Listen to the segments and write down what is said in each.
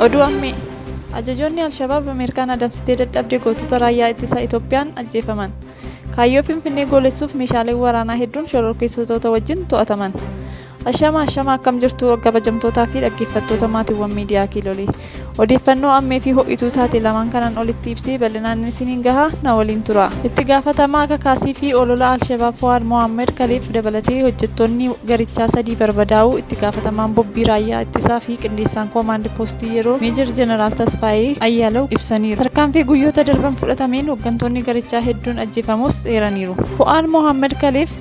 Oduu ammee ajajoonni Alshabaab Ameerikaan adamsitee dadhabde gootota raayyaa ittisa Itoophiyaan ajjeefaman. Kaayyoo Finfinnee goolessuuf meeshaaleen waraanaa hedduun shororkeessitoota wajjin to'ataman. Ashama akkam jirtu kabajamtootaa fi dhaggeeffattoota maatiiwwan miidiyaa Kiilolii. Odeeffannoo ammee fi ho'ituu taate lamaan kanaan olitti ibsee bal'inaan isiniin gahaa na waliin tura. Itti gaafatamaa kakaasii fi olola Alshabaab Fuwaad Mohaammed Kaleef dabalatee hojjettoonni garichaa 3 barbadaa'uu itti gaafatamaan bobbii raayyaa ittisaa fi qindeessaan koomaand poostii yeroo Meejor Jeneraal Tasfaayee Ayyaalaw ibsaniiru. Tarkaanfii guyyoota darban fudhatameen hooggantoonni garichaa hedduun ajjeefamus eeraniiru. Fuwaad Mohaammed Kaleef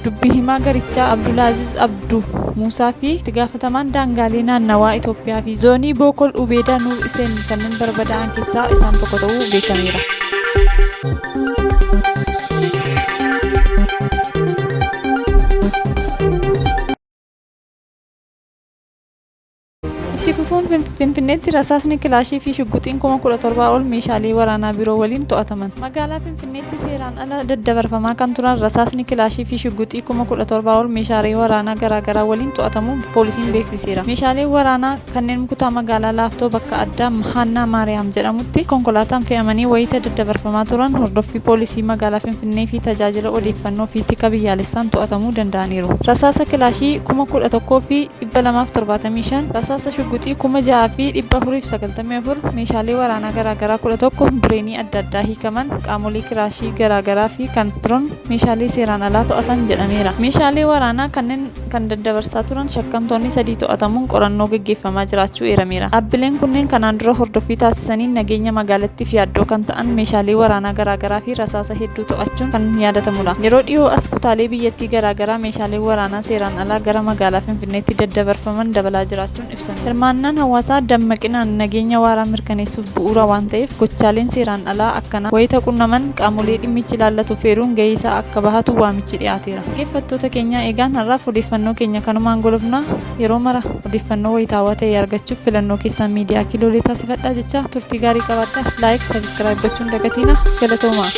dubbii himaa garichaa Abdulaaziz Abduu Muusaa fi itti gaafatamaan daangaalee naannawaa Itoophiyaa fi zoonii Bookol Ubeedaa Nuur Iseen kanneen barbadaa'an keessaa isaan tokko ta'uu beekameera. Itti fufuun Finfinneetti rasaasni kilaashii fi shugguxiin 17,000 ol meeshaalee waraanaa biroo waliin to'ataman. Magaalaa Finfinneetti seeraan ala daddabarfamaa kan turan rasaasni kilaashii fi shugguxii 17,000 ol meeshaalee waraanaa garaagaraa waliin to'atamuu poolisiin beeksiseera. Meeshaaleen waraanaa kanneen kutaa magaalaa Laaftoo bakka addaa Haannaa Maariyaam jedhamutti konkolaataan fe'amanii wayita daddabarfamaa turan hordoffii poolisii magaalaa Finfinnee fi tajaajila odeeffannoo fi tika biyyaalessaan to'atamuu danda'aniiru. Rasaasa kilaashii 11,275, rasaasa shugguxii 6,494, meeshaalee waraanaa garaagaraa 11, bireenii adda addaa hiikaman, qaamolee kilaashii garaagaraa fi kan biroon meeshaalee seeraan alaa to'atan jedhameera. Meeshaalee waraanaa kanneen kan daddabarsaa turan shakkamtoonni 3 to'atamuun qorannoo gaggeeffamaa jiraachuu eerameera. Dhaabbileen kunneen kanaan dura hordoffii taasisaniin nageenya magaalattiif yaaddoo kan ta'an meeshaalee waraanaa garaagaraa fi rasaasa hedduu to'achuun kan yaadatamudha. Yeroo dhiyoo as kutaalee biyyattii garaagaraa meeshaalee waraanaa seeraan alaa gara magaalaa Finfinneetti daddabarfaman dabalaa jiraachuun ibsame. Hirmaannaan hawaasaa dammaqinaan nageenya waaraa mirkaneessuuf bu'uura waan ta'eef gochaaleen seeraan alaa akkanaa wayita qunnaman qaamolee dhimmichi ilaallatu feeruun gahee isaa akka bahatu waamichi dhiyaateera. Dhaggeeffattoota keenya eegaan har'aaf odeeffannoo keenya kanumaan golofna. Yeroo mara odeeffannoo wayitaawaa ta'e argachuuf filannoo keessan miidiyaa Kiiloolee taasifadhaa jecha turtii gaarii qabaadhaa. Laayik, sabiskiraayib gochuun dagatiina. Galatoomaa.